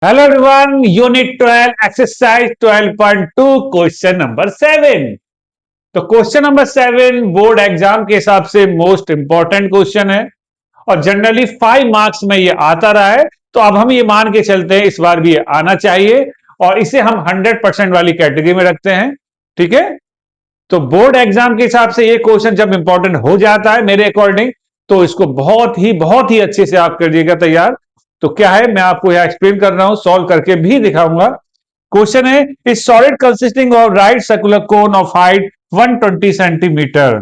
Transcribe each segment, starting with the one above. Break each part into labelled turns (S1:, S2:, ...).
S1: Hello everyone, unit 12 exercise 12.2 question number 7। तो question number 7 board exam के हिसाब से मोस्ट इंपॉर्टेंट क्वेश्चन है और जनरली 5 मार्क्स में ये आता रहा है। तो अब हम ये मान के चलते हैं इस बार भी ये आना चाहिए और इसे हम 100% वाली कैटेगरी में रखते हैं। ठीक है, तो बोर्ड एग्जाम के हिसाब से ये क्वेश्चन जब इंपॉर्टेंट हो जाता है मेरे अकॉर्डिंग, तो इसको बहुत ही अच्छे से आप कर दिएगा तैयार। तो क्या है, मैं आपको यहां एक्सप्लेन कर रहा हूं, सॉल्व करके भी दिखाऊंगा। क्वेश्चन है, is solid consisting of right circular cone of height 120 centimetre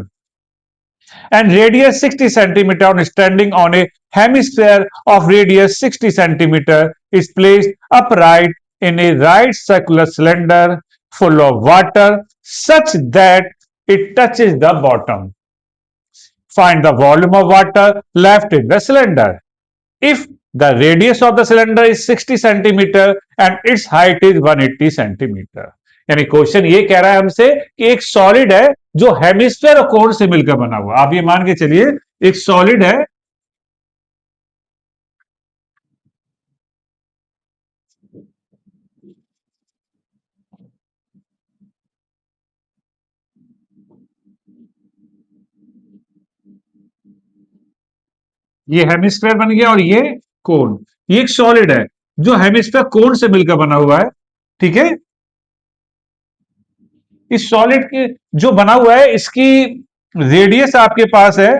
S1: and radius 60 centimeter on standing on a hemisphere of radius 60 centimeter is placed upright in a right circular cylinder full of water such that it touches the bottom. Find the volume of water left in the cylinder. If the radius of the cylinder is 60 centimeter and its height is 180 centimeter. यानी question ये कह रहा है हमसे कि एक solid है जो हेमिस्फेयर और कोण से मिलकर बना हुआ। आप ये मान के चलिए एक सॉलिड है, ये हेमिस्फेयर बन गया और ये कोण। ये एक सॉलिड है जो हेमिस्फेयर कोण से मिलकर बना हुआ है। ठीक है, इस सॉलिड के जो बना हुआ है इसकी रेडियस आपके पास है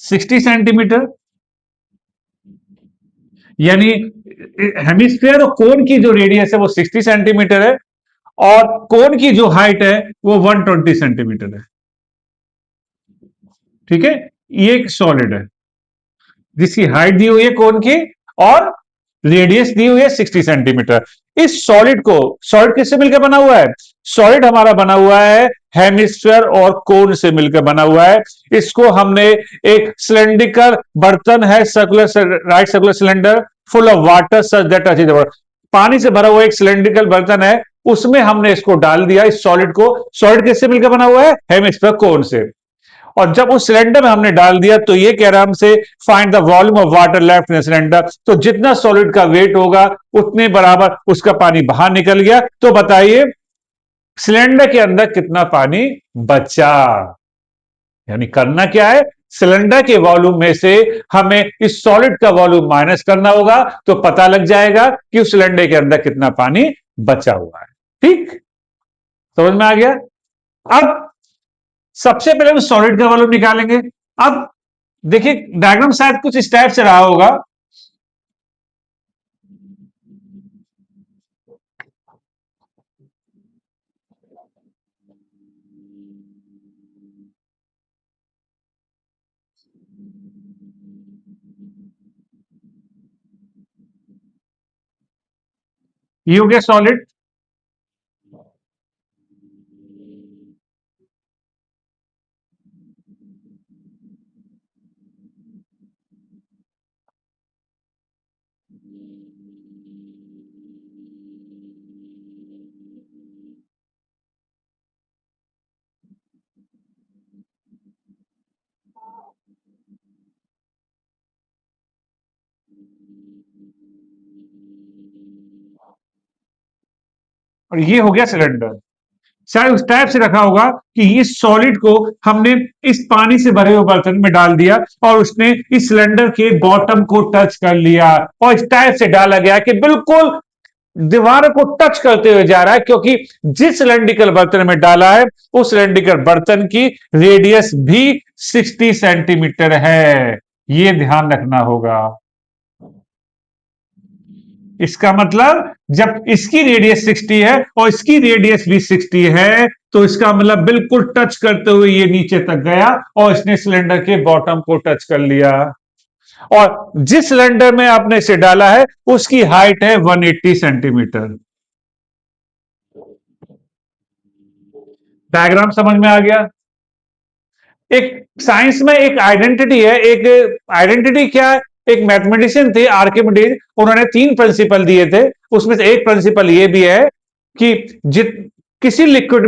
S1: 60 सेंटीमीटर, यानी हेमिस्फेयर और कोण की जो रेडियस है वो 60 सेंटीमीटर है और कोण की जो हाइट है वो 120 सेंटीमीटर है। ठीक है, ये एक सॉलिड है जिसकी हाइट दी हुई है कोण की और रेडियस दी हुई है 60 सेंटीमीटर। इस सॉलिड किससे मिलकर बना हुआ है? सॉलिड हमारा बना हुआ है हेमिस्फेयर और कोण से मिलकर बना हुआ है। इसको हमने एक सिलेंड्रिकल बर्तन है, right circular cylinder full of water such that touches the water, पानी से भरा हुआ एक सिलेंड्रिकल बर्तन है, उसमें हमने इसको डाल दिया इस सॉलिड को। सॉलिड किससे मिलकर बना हुआ है? हेमिस्फेयर कोण से। और जब उस सिलेंडर में हमने डाल दिया तो ये कह रहा है हमसे find the volume of water left in cylinder. तो जितना सॉलिड का वेट होगा उतने बराबर उसका पानी बाहर निकल गया। तो बताइए सिलेंडर के अंदर कितना पानी बचा। यानी करना क्या है, सिलेंडर के वॉल्यूम में से हमें इस सॉलिड का वॉल्यूम माइनस करना होगा तो पता लग जाएगा कि उस सिलेंडर के अंदर कितना पानी बचा हुआ है। ठीक, समझ में आ गया। अब सबसे पहले हम सॉलिड का वॉल्यूम निकालेंगे। अब देखिए डायग्राम शायद कुछ इस टाइप से रहा होगा। ये हो गया सॉलिड, और ये हो गया सिलेंडर। शायद उस टाइप से रखा होगा कि इस सॉलिड को हमने इस पानी से भरे हुए बर्तन में डाल दिया और उसने इस सिलेंडर के बॉटम को टच कर लिया और इस टाइप से डाला गया कि बिल्कुल दीवार को टच करते हुए जा रहा है, क्योंकि जिस सिलेंड्रिकल बर्तन में डाला है उस सिलेंड्रिकल बर्तन की रेडियस भी 60 सेंटीमीटर है। ये ध्यान रखना होगा। इसका मतलब जब इसकी रेडियस 60 है और इसकी रेडियस भी 60 है तो इसका मतलब बिल्कुल टच करते हुए ये नीचे तक गया और इसने सिलेंडर के बॉटम को टच कर लिया। और जिस सिलेंडर में आपने इसे डाला है उसकी हाइट है 180 सेंटीमीटर। डायग्राम समझ में आ गया। एक साइंस में एक आइडेंटिटी है, एक आइडेंटिटी क्या है, एक मैथमेटिशियन थे आर्किमिडीज, उन्होंने 3 प्रिंसिपल दिए थे। उसमें से एक प्रिंसिपल ये भी है कि जित किसी लिक्विड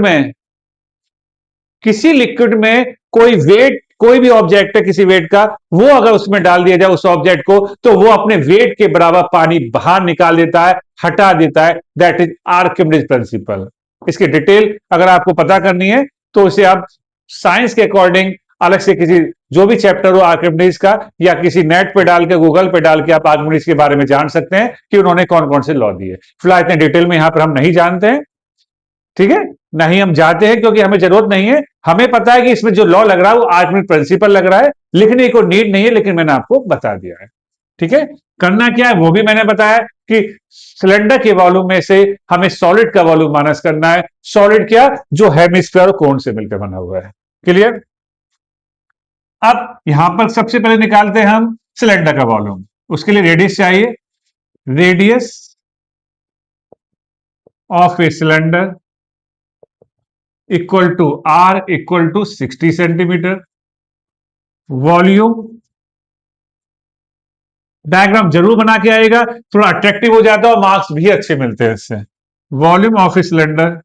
S1: में कोई वेट कोई भी ऑब्जेक्ट है किसी वेट का, वो अगर उसमें डाल दिया जाए उस ऑब्जेक्ट को, तो वो अपने वेट के बराबर पानी बाहर निकाल देता है, हटा देता है। That is Archimedes principal. इसकी डिटेल अगर आपको पता करनी है तो इसे आप साइंस के अकॉर्डिंग अलग से किसी जो भी चैप्टर हो आर्किमिडीज का, या किसी नेट पे डाल के, गूगल पे डाल के आप आर्किमिडीज के बारे में जान सकते हैं कि उन्होंने कौन कौन से लॉ दिए। फिलहाल इतने डिटेल में यहां पर हम नहीं जानते हैं, ठीक है, नहीं हम जाते हैं क्योंकि हमें जरूरत नहीं है। हमें पता है कि इसमें जो लॉ लग रहा है वो आर्किमिडीज प्रिंसिपल लग रहा है, लिखने को नीड नहीं है, लेकिन मैंने आपको बता दिया है। ठीक है, करना क्या है वो भी मैंने बताया कि सिलेंडर के वॉल्यूम में से हमें सॉलिड का वॉल्यूम माइनस करना है। सॉलिड क्या, जो हेमिस्फीयर और कोन से मिलकर बना हुआ है। क्लियर। अब यहां पर सबसे पहले निकालते हैं हम सिलेंडर का वॉल्यूम। उसके लिए रेडियस चाहिए। Radius of a cylinder equal to R equal to 60 centimetre. Volume diagram जरूर बना के आएगा, थोड़ा अट्रैक्टिव हो जाता है और मार्क्स भी अच्छे मिलते हैं इससे। Volume of a cylinder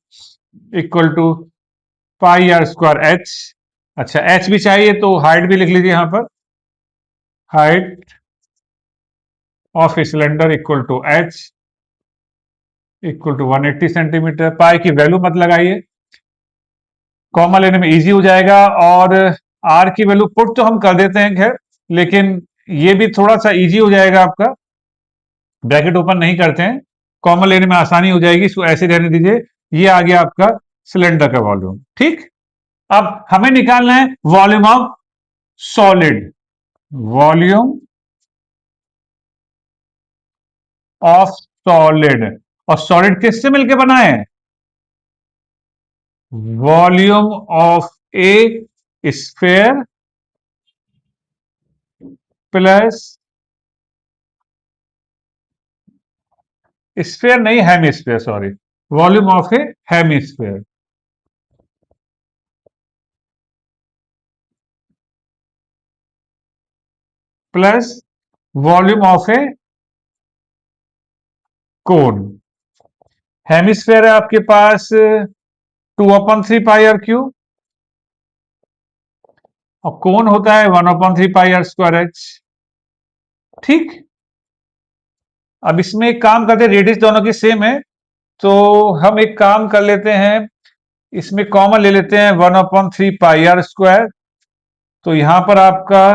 S1: equal to pi r square h. अच्छा, एच भी चाहिए तो हाइट भी लिख लीजिए यहां पर। Height of a cylinder equal to h equal to 180 centimetre. Pi की वैल्यू मत लगाइए, कॉमा लेने में इजी हो जाएगा। और आर की वैल्यू पुट तो हम कर देते हैं खैर, लेकिन ये भी थोड़ा सा इजी हो जाएगा आपका। ब्रैकेट ओपन नहीं करते हैं, कॉमन लेने में आसानी हो जाएगी, इसको ऐसे रहने दीजिए। ये आ गया आपका सिलेंडर का वॉल्यूम। ठीक, अब हमें निकालना है volume of solid. Volume of solid, और सॉलिड किससे मिलकर बना है? Volume of a sphere plus, sphere नहीं hemisphere, sorry, volume of a hemisphere plus volume of a cone. Hemisphere है आपके पास 2/3 पाई आर क्यूब, और कोण होता है 1/3 पाई आर स्क्वायर एच। ठीक, अब इसमें एक काम करते हैं, रेडियस दोनों की सेम है, तो हम एक काम कर लेते हैं, इसमें कॉमन ले लेते हैं 1/3 पाई आर स्क्वायर। तो यहां पर आपका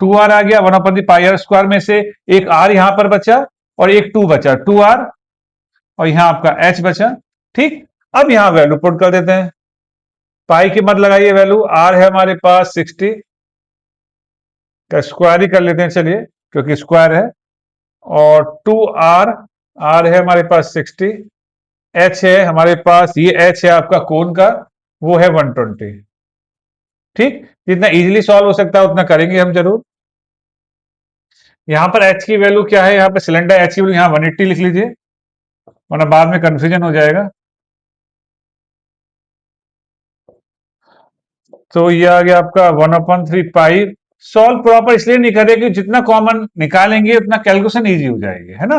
S1: 2r आ गया। 1/3 पाई आर स्क्वायर में से एक r यहां पर बचा और एक 2 बचा, 2r, और यहां आपका h बचा। ठीक, अब यहां वैल्यू पुट कर देते हैं। पाई की मत लगाइए वैल्यू, r है हमारे पास 60 का स्क्वायर ही कर लेते हैं चलिए, क्योंकि स्क्वायर है। और 2r, r है हमारे पास 60, h है हमारे पास, ये h है आपका कोण का, वो है 120। ठीक, जितना इजीली सॉल्व हो सकता है उतना करेंगे हम जरूर। यहां पर h की वैल्यू क्या है, यहां पर सिलेंडर h की वैल्यू यहां 180 लिख लीजिए, वरना बाद में कंफ्यूजन हो जाएगा। तो ये आ गया आपका 1/3 पाई। सॉल्व प्रॉपर इसलिए नहीं कर रहे कि जितना कॉमन निकालेंगे उतना कैलकुलेशन इजी हो जाएगी, है ना।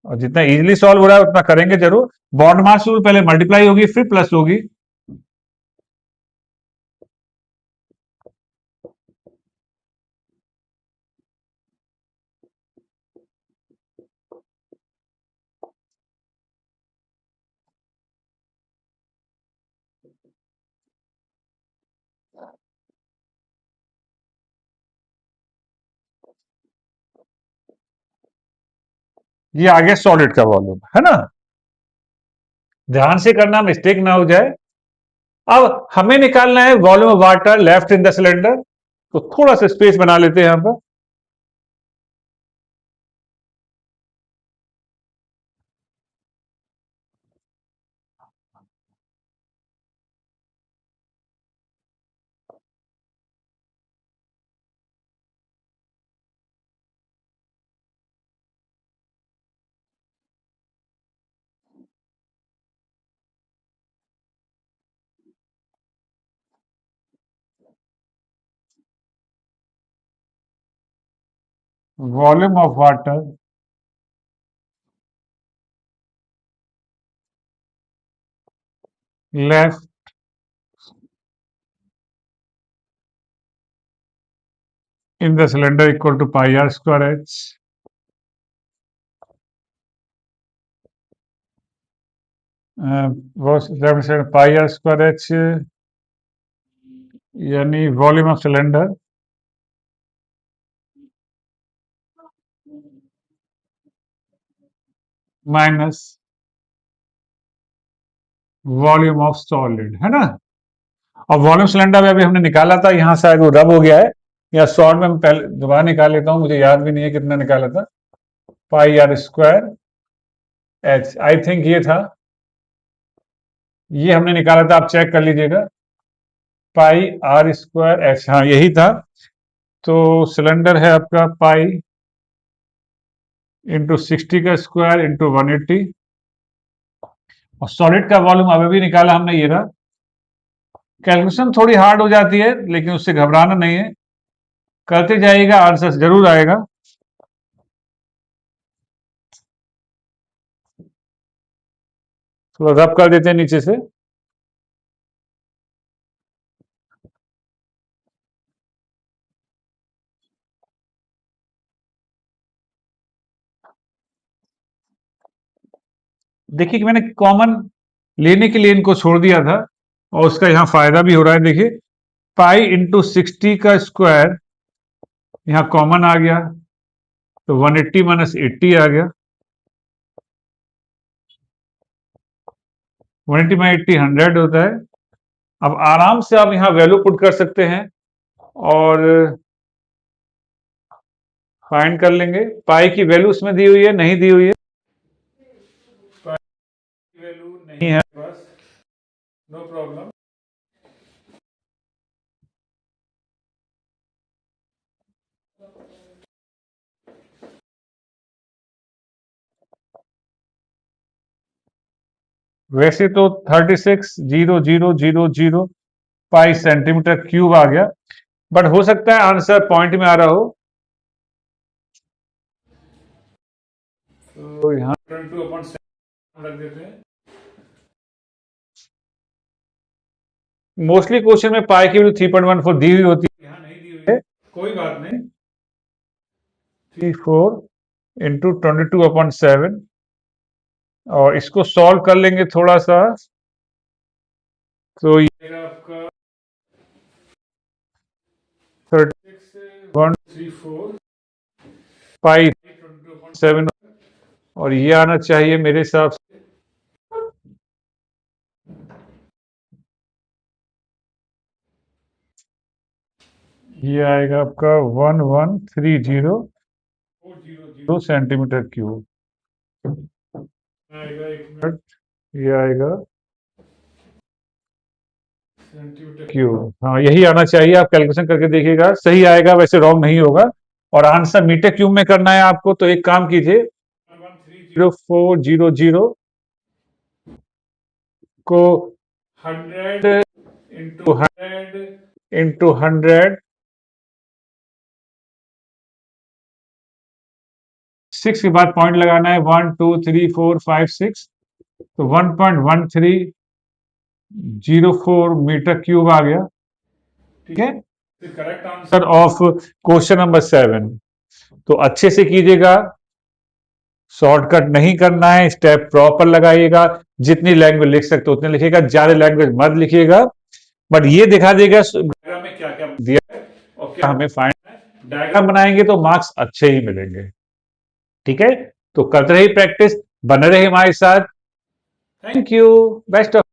S1: और जितना इजीली सॉल्व हो रहा है उतना करेंगे जरूर। बॉन्ड मास रूल, पहले मल्टीप्लाई होगी फिर प्लस होगी। ये आ गया सॉलिड का वॉल्यूम, है ना। ध्यान से करना, मिस्टेक ना हो जाए। अब हमें निकालना है volume of water left in the cylinder, तो थोड़ा सा स्पेस बना लेते हैं यहां पर। Volume of water left in the cylinder equal to pi r square h, pi r square h यानी volume of cylinder minus volume of solid, है ना। और वॉल्यूम सिलेंडर अभी हमने निकाला था, यहां शायद वो रब हो गया है, या शॉर्ट में पहले दोबारा निकाल लेता हूं, मुझे याद भी नहीं है कितना निकाला था। Pi r square h, I think ये था, ये हमने निकाला था, आप चेक कर लीजिएगा। पाई आर स्क्वायर एच, हाँ यही था। तो सिलेंडर है आपका पाई इंटू 60 का स्क्वायर इंटू 180, और सॉलिड का वॉल्यूम अभी भी निकाला हमने, ये रहा। कैलकुलेशन थोड़ी हार्ड हो जाती है, लेकिन उससे घबराना नहीं है, करते जाइएगा, आंसर जरूर आएगा। थोड़ा रब कर देते हैं नीचे से। देखिए कि मैंने कॉमन लेने के लिए इनको छोड़ दिया था, और उसका यहां फायदा भी हो रहा है। देखिए पाई इंटू 60 का स्क्वायर यहां कॉमन आ गया, तो 180 माइनस 80 आ गया, 180 माइनस 80 100 होता है। अब आराम से आप यहां वैल्यू पुट कर सकते हैं और फाइंड कर लेंगे। पाई की वैल्यू उसमें दी हुई है, नहीं दी हुई है, पाई की वैल्यू नहीं है बस, नो प्रॉब्लम। वैसे तो 36,000,000 पाई सेंटीमीटर क्यूब आ गया, बट हो सकता है आंसर पॉइंट में आ रहा हो, तो यहाँ 22/7 रख देते हैं। मोस्टली क्वेश्चन में पाई की वैल्यू 3.14 दी हुई होती है, यहाँ नहीं दी हुई है, कोई बात नहीं। 34 इंटू 22/7, और इसको सॉल्व कर लेंगे थोड़ा सा, तो ये आपका 36,134 पाई 7, और ये आना चाहिए मेरे हिसाब से, ये आएगा आपका 1130 सेंटीमीटर क्यूब आएगा। एक मिनट, ये आएगा सेंटीमीटर क्यूब, हाँ यही आना चाहिए। आप कैलकुलेशन करके देखिएगा, सही आएगा, वैसे रॉन्ग नहीं होगा। और आंसर मीटर क्यूब में करना है आपको, तो एक काम कीजिए, 113,0400 को 100 इंटू 100 6 के बाद पॉइंट लगाना है, 1 2 3 4 5 6, तो 1.1304 मीटर क्यूब आ गया। ठीक है, correct answer of question number 7। तो अच्छे से कीजिएगा, शॉर्टकट नहीं करना है, स्टेप प्रॉपर लगाइएगा, जितनी लैंग्वेज लिख सकते उतने लिखिएगा, ज्यादा लैंग्वेज मत लिखिएगा, बट ये दिखा देगा डायग्राम में क्या क्या दिया है और क्या हमें फाइंड है। डायग्राम बनाएंगे तो मार्क्स अच्छे ही मिलेंगे। ठीक है, तो करते रहिए प्रैक्टिस, बने रहिए हमारे साथ। Thank you, best of